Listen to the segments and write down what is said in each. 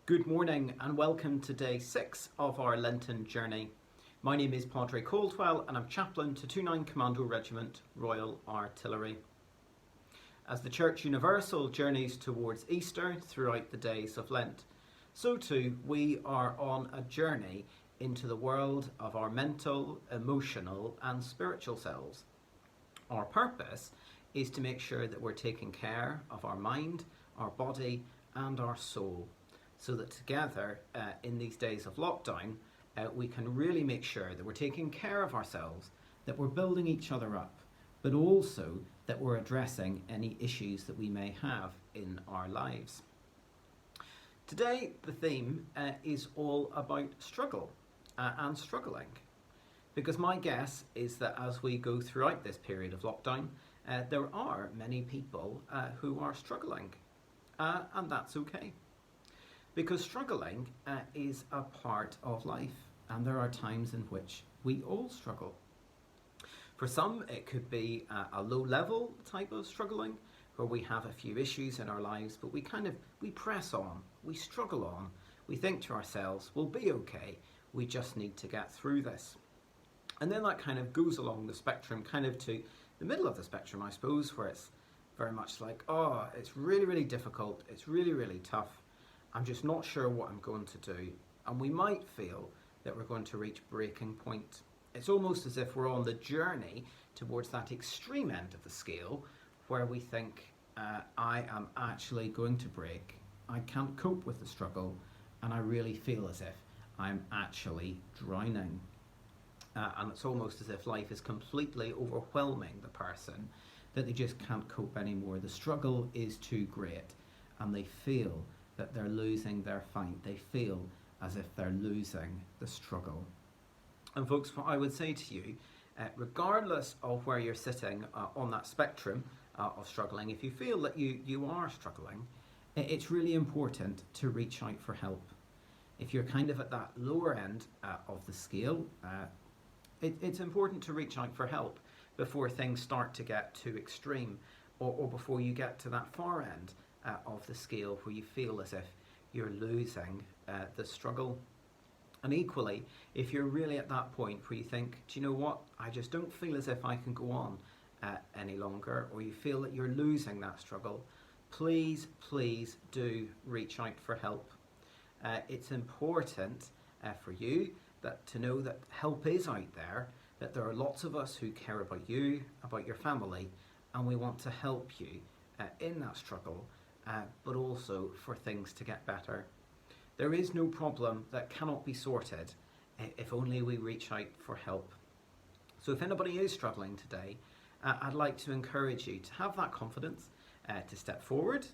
Good morning and welcome to day 6 of our Lenten journey. My name is Padre Caldwell and I'm Chaplain to 29 Commando Regiment, Royal Artillery. As the Church Universal journeys towards Easter throughout the days of Lent, so too we are on a journey into the world of our mental, emotional and spiritual selves. Our purpose is to make sure that we're taking care of our mind, our body and our soul, so that together in these days of lockdown we can really make sure that we're taking care of ourselves, that we're building each other up, but also that we're addressing any issues that we may have in our lives. Today the theme is all about struggle and struggling, because my guess is that as we go throughout this period of lockdown there are many people who are struggling, and that's okay. Because struggling is a part of life, and there are times in which we all struggle. For some it could be a low level type of struggling where we have a few issues in our lives, but we press on, we struggle on, we think to ourselves, we'll be okay, we just need to get through this. And then that kind of goes along the spectrum, kind of to the middle of the spectrum I suppose, where it's very much like, oh, it's really difficult, it's really tough, I'm just not sure what I'm going to do. And we might feel that we're going to reach breaking point. It's almost as if we're on the journey towards that extreme end of the scale where we think, I am actually going to break. I can't cope with the struggle and I really feel as if I'm actually drowning. And it's almost as if life is completely overwhelming the person, that they just can't cope anymore. The struggle is too great and they feel that they're losing their fight. They feel as if they're losing the struggle. And folks, what I would say to you, regardless of where you're sitting on that spectrum of struggling, if you feel that you are struggling, it's really important to reach out for help. If you're kind of at that lower end of the scale, it's important to reach out for help before things start to get too extreme, or before you get to that far end of the scale where you feel as if you're losing the struggle. And equally, if you're really at that point where you think, do you know what, I just don't feel as if I can go on any longer, or you feel that you're losing that struggle, please do reach out for help. It's important for you to know that help is out there, that there are lots of us who care about you, about your family, and we want to help you in that struggle, but also for things to get better. There is no problem that cannot be sorted if only we reach out for help. So if anybody is struggling today, I'd like to encourage you to have that confidence to step forward.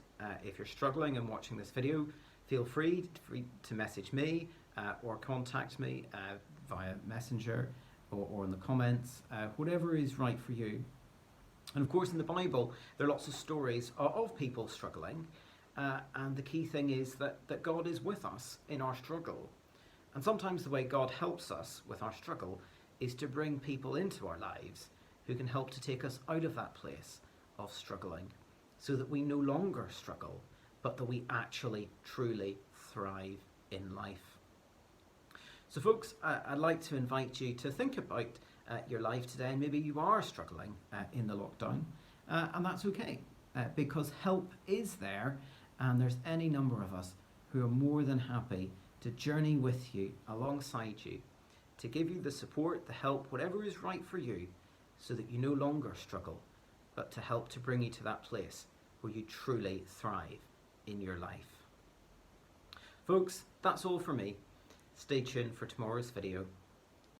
If you're struggling and watching this video, feel free to message me or contact me via Messenger or in the comments, whatever is right for you. And of course in the Bible there are lots of stories of people struggling, and the key thing is that God is with us in our struggle. And sometimes the way God helps us with our struggle is to bring people into our lives who can help to take us out of that place of struggling, so that we no longer struggle, but that we actually truly thrive in life. So folks, I'd like to invite you to think about your life today, and maybe you are struggling in the lockdown, and that's okay, because help is there, and there's any number of us who are more than happy to journey with you, alongside you, to give you the support, the help, whatever is right for you, so that you no longer struggle, but to help to bring you to that place where you truly thrive in your life. Folks, that's all for me. Stay tuned for tomorrow's video.